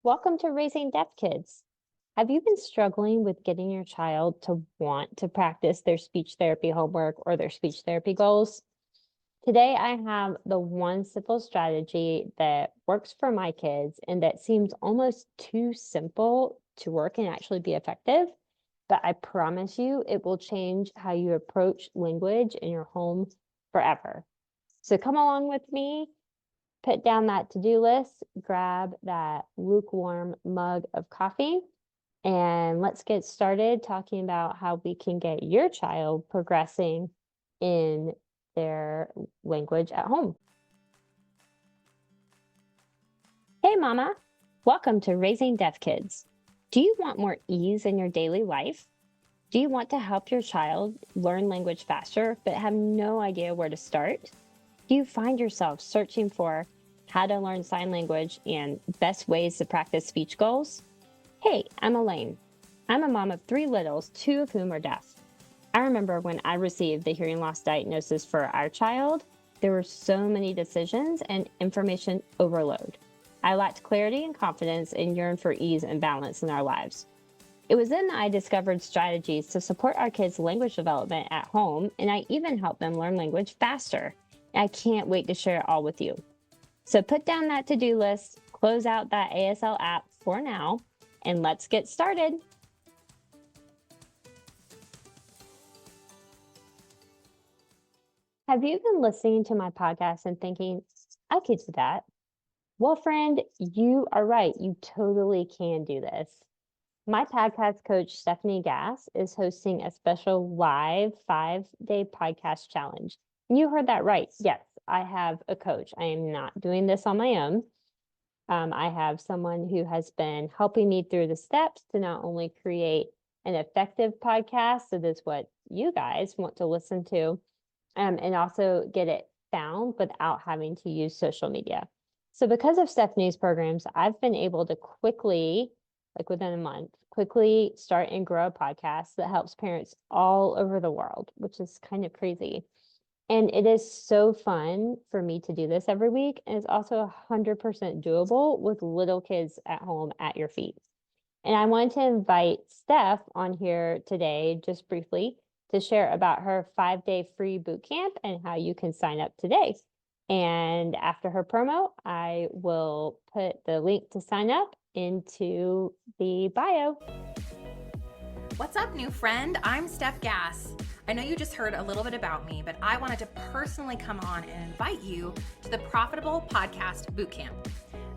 Welcome to Raising Deaf Kids. Have you been struggling with getting your child to want to practice their speech therapy homework or their speech therapy goals? Today, I have the one simple strategy that works for my kids and that seems almost too simple to work and actually be effective. But I promise you, it will change how you approach language in your home forever. So come along with me. Put down that to-do list, grab that lukewarm mug of coffee, and let's get started talking about how we can get your child progressing in their language at home. Hey, Mama. Welcome to Raising Deaf Kids. Do you want more ease in your daily life? Do you want to help your child learn language faster but have no idea where to start? Do you find yourself searching for how to learn sign language and best ways to practice speech goals? Hey, I'm Alaine. I'm a mom of 3 littles, 2 of whom are deaf. I remember when I received the hearing loss diagnosis for our child, there were so many decisions and information overload. I lacked clarity and confidence and yearned for ease and balance in our lives. It was then that I discovered strategies to support our kids' language development at home, and I even helped them learn language faster. I can't wait to share it all with you. So put down that to-do list, close out that ASL app for now, and let's get started. Have you been listening to my podcast and thinking, I could do that? Well, friend, you are right. You totally can do this. My podcast coach, Stephanie Gass, is hosting a special live 5-day podcast challenge. And you heard that right. Yes, I have a coach. I am not doing this on my own. I have someone who has been helping me through the steps to not only create an effective podcast, so that's what you guys want to listen to, and also get it found without having to use social media. So because of Stephanie's programs, I've been able to quickly, like within a month, quickly start and grow a podcast that helps parents all over the world, which is kind of crazy. And it is so fun for me to do this every week. And it's also 100% doable with little kids at home at your feet. And I wanted to invite Steph on here today, just briefly, to share about her 5-day free boot camp and how you can sign up today. And after her promo, I will put the link to sign up into the bio. What's up, new friend? I'm Steph Gass. I know you just heard a little bit about me, but I wanted to personally come on and invite you to the Profitable Podcast Bootcamp.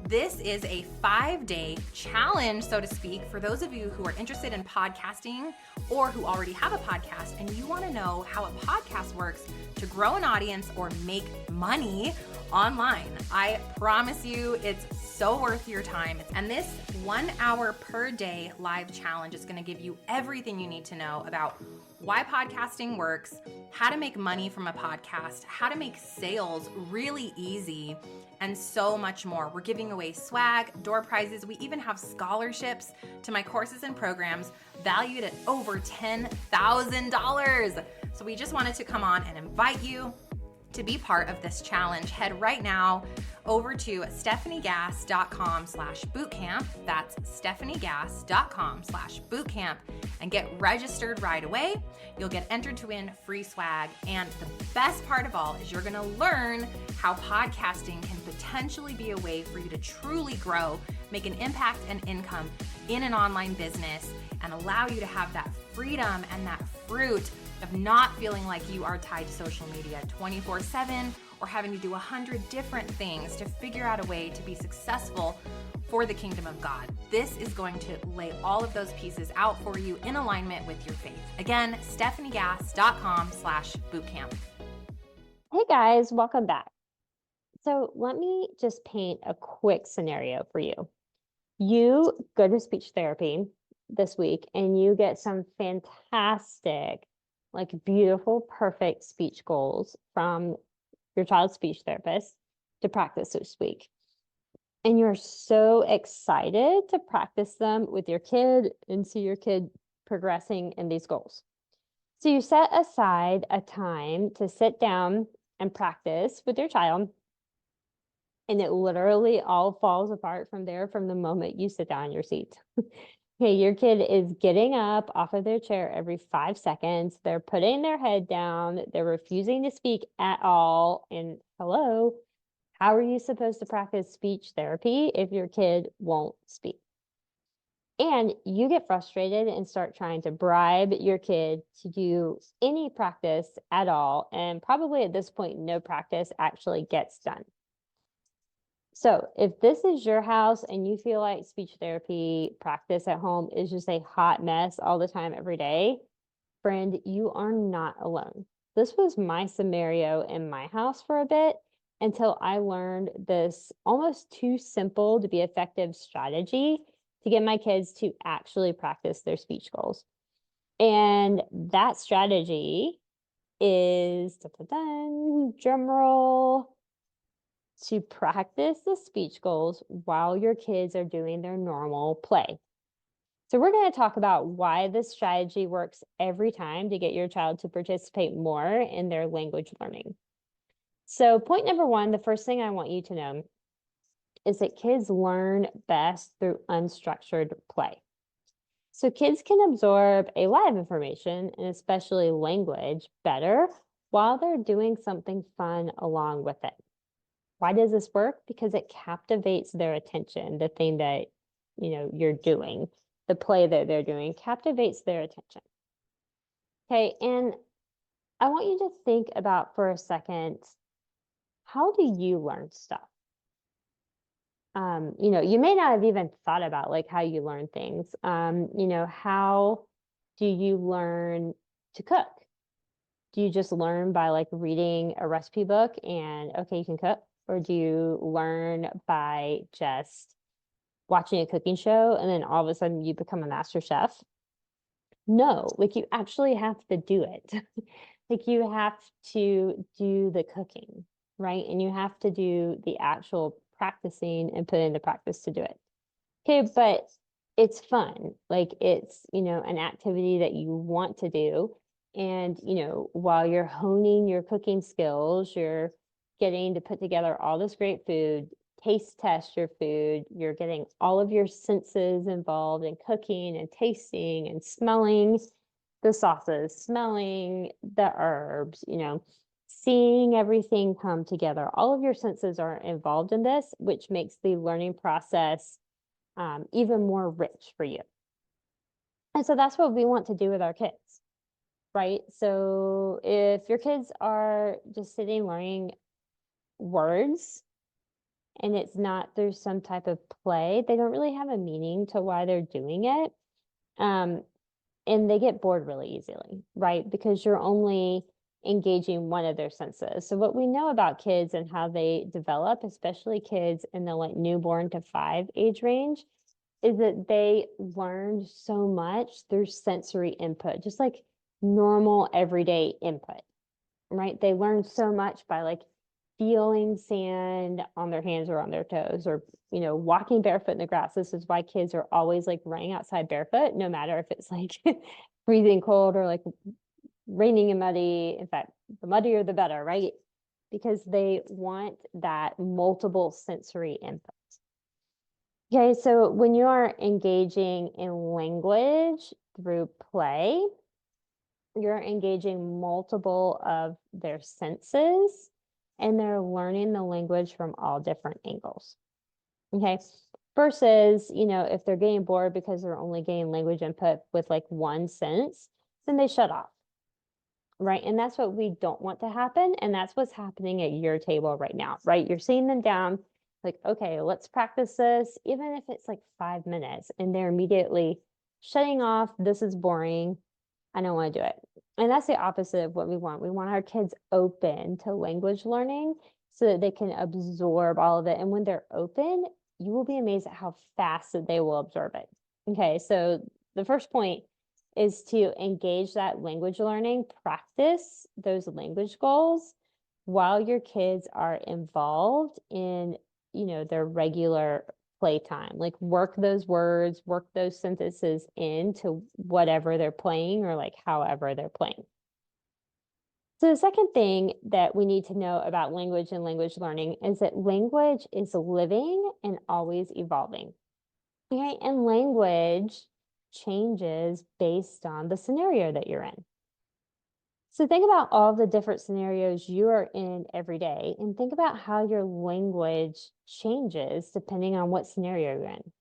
This is a 5-day challenge, so to speak, for those of you who are interested in podcasting or who already have a podcast and you want to know how a podcast works to grow an audience or make money online. I promise you it's so worth your time. And this 1 hour per day live challenge is going to give you everything you need to know about why podcasting works, how to make money from a podcast, how to make sales really easy, and so much more. We're giving away swag, door prizes. We even have scholarships to my courses and programs valued at over $10,000. So we just wanted to come on and invite you to be part of this challenge. Head right now over to stephaniegass.com/bootcamp. That's stephaniegass.com/bootcamp and get registered right away. You'll get entered to win free swag. And the best part of all is you're going to learn how podcasting can potentially be a way for you to truly grow, make an impact and income in an online business, and allow you to have that freedom and that fruit of not feeling like you are tied to social media 24/7 or having to do 100 different things to figure out a way to be successful for the kingdom of God. This is going to lay all of those pieces out for you in alignment with your faith. Again, stephaniegass.com/bootcamp. Hey guys, welcome back. So let me just paint a quick scenario for you. You go to speech therapy this week and you get some fantastic, like beautiful, perfect speech goals from your child's speech therapist to practice this week. And you're so excited to practice them with your kid and see your kid progressing in these goals. So you set aside a time to sit down and practice with your child. And it literally all falls apart from there from the moment you sit down in your seat. Okay, your kid is getting up off of their chair every 5 seconds. They're putting their head down. They're refusing to speak at all. And hello, how are you supposed to practice speech therapy if your kid won't speak? And you get frustrated and start trying to bribe your kid to do any practice at all. And probably at this point, no practice actually gets done. So if this is your house and you feel like speech therapy practice at home is just a hot mess all the time, every day, friend, you are not alone. This was my scenario in my house for a bit until I learned this almost too simple to be effective strategy to get my kids to actually practice their speech goals. And that strategy is, drum roll, to practice the speech goals while your kids are doing their normal play. So we're going to talk about why this strategy works every time to get your child to participate more in their language learning. So point number one, the first thing I want you to know is that kids learn best through unstructured play. So kids can absorb a lot of information, and especially language, better while they're doing something fun along with it. Why does this work? Because it captivates their attention. The thing that, you're doing, the play that they're doing captivates their attention. Okay, and I want you to think about for a second, how do you learn stuff? You may not have even thought about like how you learn things. How do you learn to cook? Do you just learn by like reading a recipe book and okay, you can cook? Or do you learn by just watching a cooking show and then all of a sudden you become a master chef? No, like you actually have to do it. Like you have to do the cooking, right? And you have to do the actual practicing and put into practice to do it. Okay, but it's fun. Like it's, an activity that you want to do. And, while you're honing your cooking skills, you're getting to put together all this great food, taste test your food, you're getting all of your senses involved in cooking and tasting and smelling the sauces, smelling the herbs, seeing everything come together. All of your senses are involved in this, which makes the learning process even more rich for you. And so that's what we want to do with our kids, right? So if your kids are just sitting learning words and it's not through some type of play, they don't really have a meaning to why they're doing it. And they get bored really easily, right? Because you're only engaging one of their senses. So what we know about kids and how they develop, especially kids in the like newborn to 5 age range, is that they learn so much through sensory input, just like normal everyday input, right? They learn so much by like feeling sand on their hands or on their toes, or walking barefoot in the grass. This is why kids are always like running outside barefoot, no matter if it's like freezing cold or like raining and muddy. In fact, the muddier the better, right? Because they want that multiple sensory input. Okay, so when you are engaging in language through play, you're engaging multiple of their senses and they're learning the language from all different angles. Okay, versus, if they're getting bored because they're only getting language input with like one sense, then they shut off, right? And that's what we don't want to happen. And that's what's happening at your table right now, right? You're seeing them down like, okay, let's practice this, even if it's like 5 minutes, and they're immediately shutting off. This is boring. I don't want to do it. And that's the opposite of what we want. We want our kids open to language learning so that they can absorb all of it. And when they're open, you will be amazed at how fast that they will absorb it. Okay, so the first point is to engage that language learning, practice those language goals while your kids are involved in, their regular playtime. Like work those words, work those sentences into whatever they're playing or like however they're playing. So the second thing that we need to know about language and language learning is that language is living and always evolving. Okay, and language changes based on the scenario that you're in. So think about all the different scenarios you are in every day and think about how your language changes depending on what scenario you're in,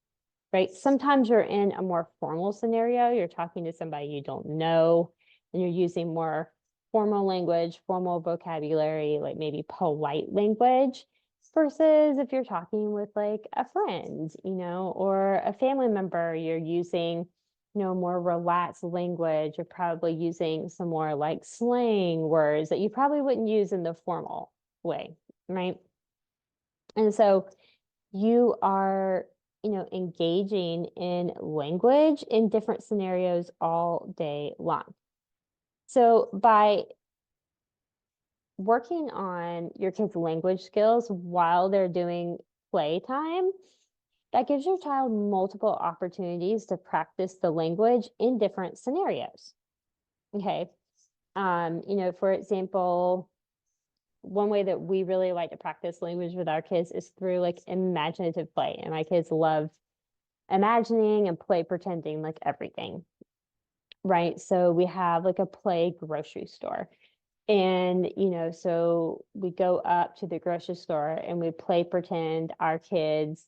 right? Sometimes you're in a more formal scenario, you're talking to somebody you don't know, and you're using more formal language, formal vocabulary, like maybe polite language, versus if you're talking with like a friend, or a family member, you're using more relaxed language. You're probably using some more like slang words that you probably wouldn't use in the formal way, right? And so you are, engaging in language in different scenarios all day long. So by working on your kids' language skills while they're doing playtime, that gives your child multiple opportunities to practice the language in different scenarios. Okay. For example, one way that we really like to practice language with our kids is through like imaginative play. And my kids love imagining and play pretending like everything. Right. So we have like a play grocery store. And, so we go up to the grocery store and we play pretend our kids,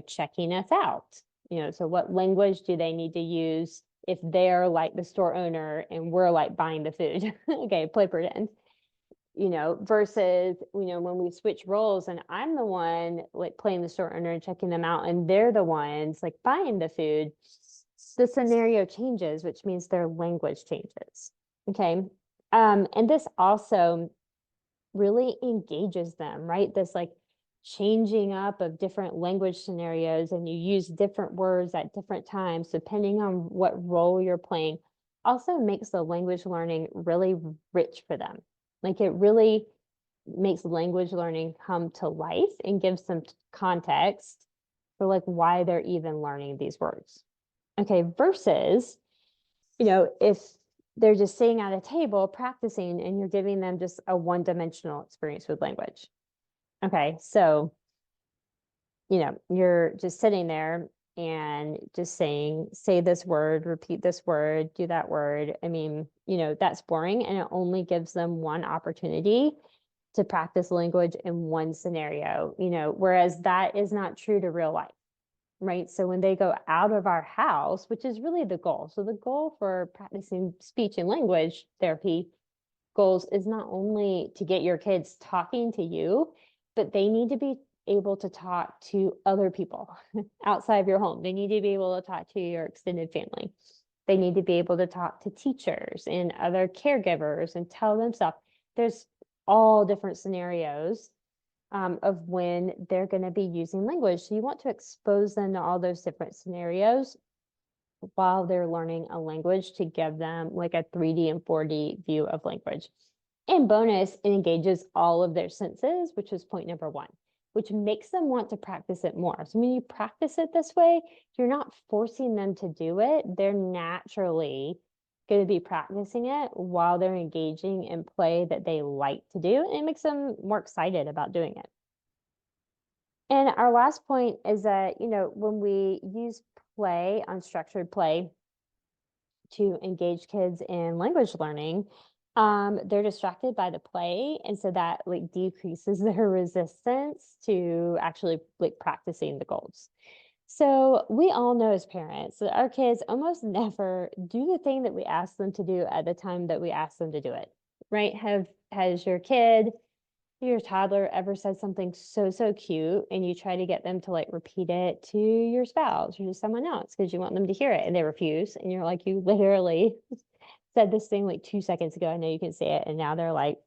checking us out. So what language do they need to use if they're like the store owner and we're like buying the food? Okay, play pretend. Versus, when we switch roles and I'm the one like playing the store owner and checking them out, and they're the ones like buying the food, the scenario changes, which means their language changes. Okay. And this also really engages them, right? This like changing up of different language scenarios, and you use different words at different times, depending on what role you're playing, also makes the language learning really rich for them. Like it really makes language learning come to life and gives them context for like why they're even learning these words. Okay, versus, if they're just sitting at a table practicing and you're giving them just a one-dimensional experience with language. Okay, so, you're just sitting there and just saying, say this word, repeat this word, do that word. I mean, that's boring, and it only gives them one opportunity to practice language in one scenario, whereas that is not true to real life. Right. So when they go out of our house, which is really the goal. So the goal for practicing speech and language therapy goals is not only to get your kids talking to you, but they need to be able to talk to other people outside of your home. They need to be able to talk to your extended family. They need to be able to talk to teachers and other caregivers and tell them stuff. There's all different scenarios of when they're going to be using language. So you want to expose them to all those different scenarios while they're learning a language to give them like a 3D and 4D view of language. And bonus, it engages all of their senses, which was point number one, which makes them want to practice it more. So when you practice it this way, you're not forcing them to do it. They're naturally going to be practicing it while they're engaging in play that they like to do, and it makes them more excited about doing it. And our last point is that, when we use play, unstructured play, to engage kids in language learning, they're distracted by the play, and so that like decreases their resistance to actually like practicing the goals. So we all know as parents that our kids almost never do the thing that we ask them to do at the time that we ask them to do it, right? Has your kid, your toddler ever said something so cute and you try to get them to like repeat it to your spouse or to someone else because you want them to hear it and they refuse, and you're like, you literally said this thing like 2 seconds ago, I know you can say it, and now they're like,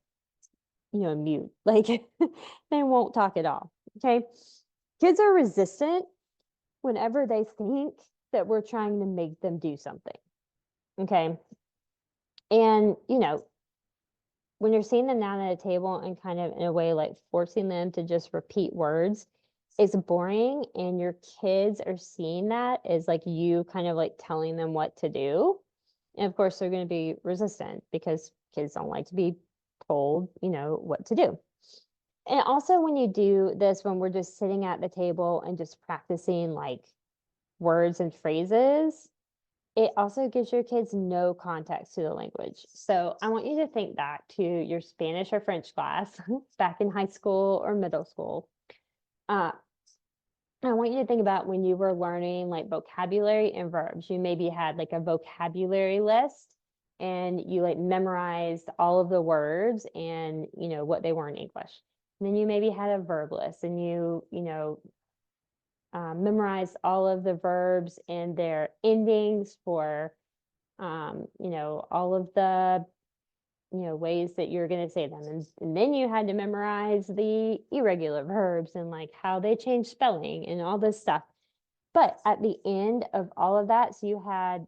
mute, like they won't talk at all. Okay, kids are resistant whenever they think that we're trying to make them do something. Okay. And, when you're seeing them down at a table and kind of in a way like forcing them to just repeat words, it's boring. And your kids are seeing that as like you kind of like telling them what to do. And of course, they're going to be resistant because kids don't like to be told, what to do. And also when you do this, when we're just sitting at the table and just practicing like words and phrases, it also gives your kids no context to the language. So I want you to think back to your Spanish or French class back in high school or middle school. Uh, I want you to think about when you were learning like vocabulary and verbs. You maybe had like a vocabulary list and you like memorized all of the words and what they were in English. And then you maybe had a verb list and memorized all of the verbs and their endings for all of the ways that you're going to say them. And then you had to memorize the irregular verbs and like how they change spelling and all this stuff. But at the end of all of that, so you had,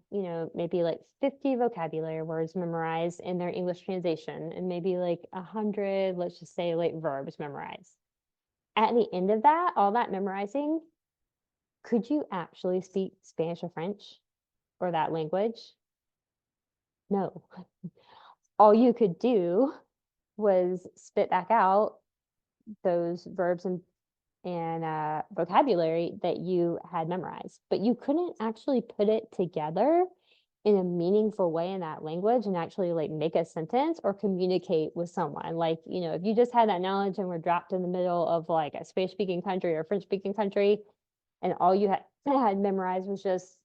maybe like 50 vocabulary words memorized in their English translation and maybe like 100, let's just say like verbs memorized. At the end of that, all that memorizing, could you actually speak Spanish or French or that language? No. All you could do was spit back out those verbs and vocabulary that you had memorized, but you couldn't actually put it together in a meaningful way in that language and actually like make a sentence or communicate with someone. Like, if you just had that knowledge and were dropped in the middle of like a Spanish speaking country or French speaking country, and all you had memorized was just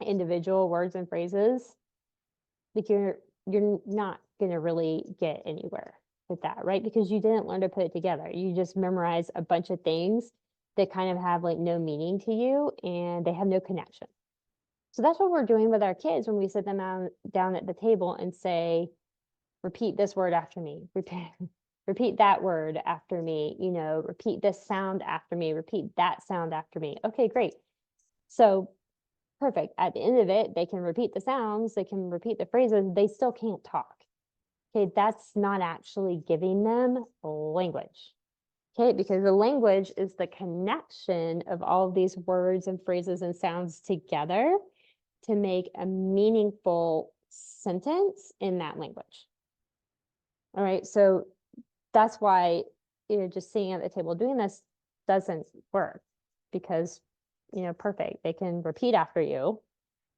individual words and phrases, like you're not going to really get anywhere with that, right? Because you didn't learn to put it together. You just memorize a bunch of things that kind of have like no meaning to you and they have no connection. So that's what we're doing with our kids when we sit them down at the table and say, repeat this word after me, repeat that word after me, repeat this sound after me, repeat that sound after me. Okay, great. So perfect. At the end of it, they can repeat the sounds, they can repeat the phrases, they still can't talk. Okay, that's not actually giving them language. Okay, because the language is the connection of all of these words and phrases and sounds together to make a meaningful sentence in that language. All right, so that's why just sitting at the table doing this doesn't work because perfect, they can repeat after you,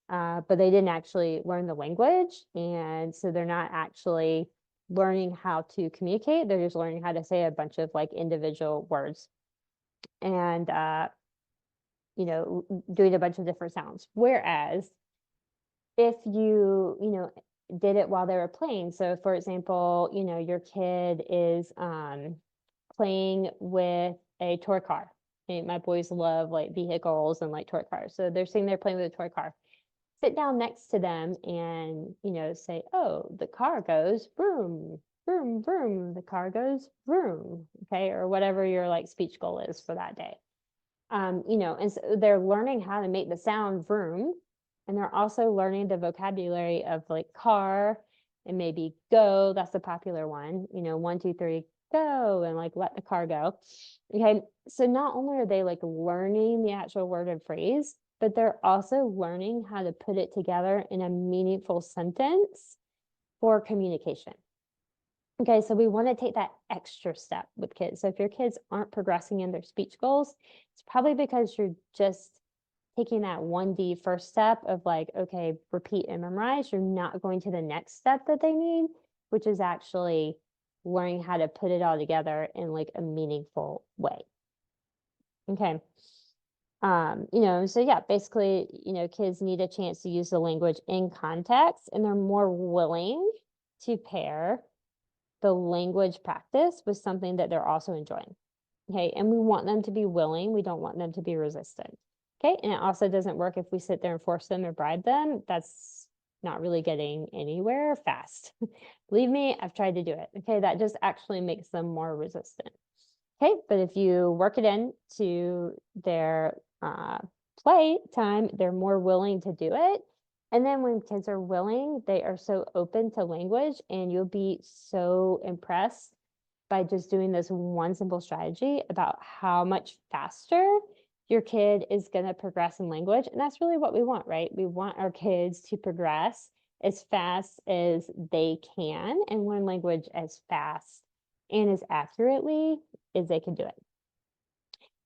but they didn't actually learn the language, and so they're not actually learning how to communicate. They're just learning how to say a bunch of like individual words and doing a bunch of different sounds. Whereas if you did it while they were playing, so for example, your kid is playing with a toy car. My boys love like vehicles and like toy cars, so they're sitting there playing with a toy car. Sit down next to them and say, oh, the car goes vroom, vroom, vroom. The car goes vroom. Okay, or whatever your like speech goal is for that day. And so they're learning how to make the sound vroom, and they're also learning the vocabulary of like car and maybe go. That's a popular one. 1, 2, 3, go, and like let the car go. Okay, so not only are they like learning the actual word and phrase, but they're also learning how to put it together in a meaningful sentence for communication. Okay, so we want to take that extra step with kids. So if your kids aren't progressing in their speech goals, it's probably because you're just taking that 1D first step of like, okay, repeat and memorize. You're not going to the next step that they need, which is actually learning how to put it all together in like a meaningful way. Okay. So yeah, basically, kids need a chance to use the language in context, and they're more willing to pair the language practice with something that they're also enjoying. Okay, and we want them to be willing. We don't want them to be resistant. Okay, and it also doesn't work if we sit there and force them or bribe them. That's not really getting anywhere fast. Believe me, I've tried to do it. Okay, that just actually makes them more resistant. Okay, but if you work it into their play time, they're more willing to do it. And then when kids are willing, they are so open to language, and you'll be so impressed by just doing this one simple strategy about how much faster your kid is going to progress in language. And that's really what we want, right? We want our kids to progress as fast as they can and learn language as fast and as accurately as they can do it.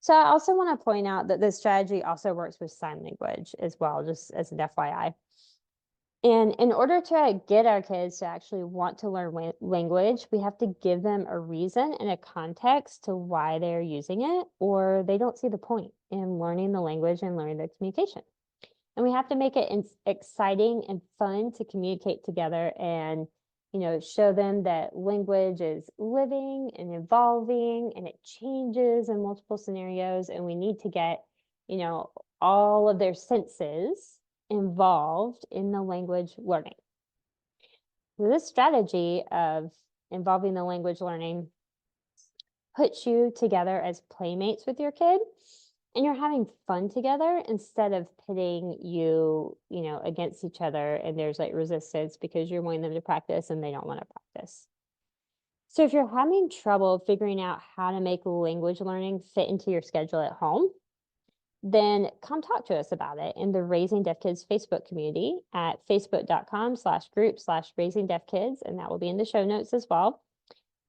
So I also want to point out that this strategy also works with sign language as well, just as an FYI. And in order to get our kids to actually want to learn language, we have to give them a reason and a context to why they're using it, or they don't see the point in learning the language and learning the communication. And we have to make it exciting and fun to communicate together and, show them that language is living and evolving and it changes in multiple scenarios. And we need to get, all of their senses involved in the language learning. So this strategy of involving the language learning puts you together as playmates with your kid, and you're having fun together instead of pitting you, against each other, and there's like resistance because you're wanting them to practice and they don't want to practice. So if you're having trouble figuring out how to make language learning fit into your schedule at home, then come talk to us about it in the Raising Deaf Kids Facebook community at facebook.com/group/Raising Deaf Kids. And that will be in the show notes as well.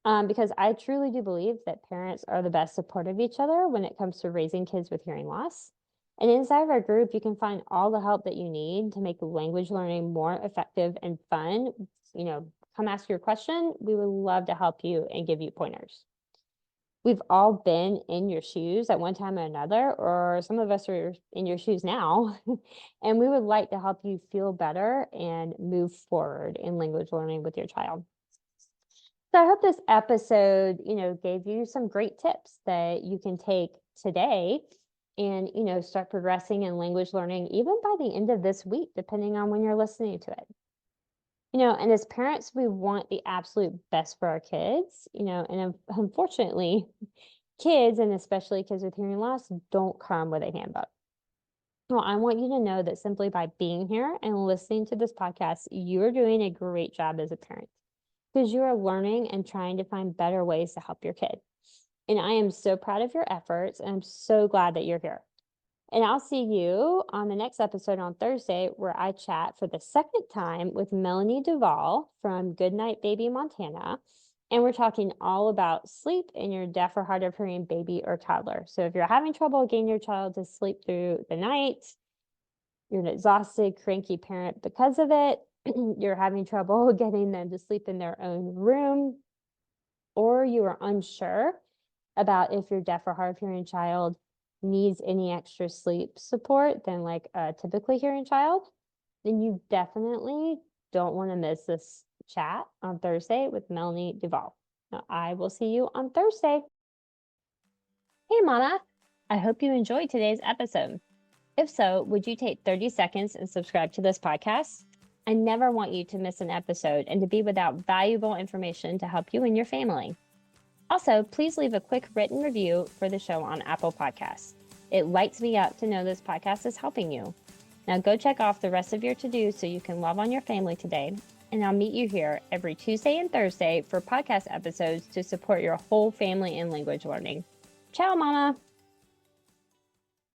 Because I truly do believe that parents are the best support of each other when it comes to raising kids with hearing loss. And inside of our group, you can find all the help that you need to make language learning more effective and fun. Come ask your question. We would love to help you and give you pointers. We've all been in your shoes at one time or another, or some of us are in your shoes now, and we would like to help you feel better and move forward in language learning with your child. So I hope this episode, gave you some great tips that you can take today and, start progressing in language learning even by the end of this week, depending on when you're listening to it. And as parents, we want the absolute best for our kids, and unfortunately, kids, and especially kids with hearing loss, don't come with a handbook. Well, I want you to know that simply by being here and listening to this podcast, you're doing a great job as a parent because you are learning and trying to find better ways to help your kid. And I am so proud of your efforts, and I'm so glad that you're here. And I'll see you on the next episode on Thursday, where I chat for the second time with Melanie Duvall from Goodnight Baby, Montana. And we're talking all about sleep in your deaf or hard of hearing baby or toddler. So if you're having trouble getting your child to sleep through the night, you're an exhausted, cranky parent because of it, you're having trouble getting them to sleep in their own room, or you are unsure about if your deaf or hard of hearing child needs any extra sleep support than like a typically hearing child, then you definitely don't want to miss this chat on Thursday with Melanie Duvall. Now, I will see you on Thursday. Hey, Mama. I hope you enjoyed today's episode. If so, would you take 30 seconds and subscribe to this podcast? I never want you to miss an episode and to be without valuable information to help you and your family. Also, please leave a quick written review for the show on Apple Podcasts. It lights me up to know this podcast is helping you. Now go check off the rest of your to-dos so you can love on your family today. And I'll meet you here every Tuesday and Thursday for podcast episodes to support your whole family in language learning. Ciao, Mama.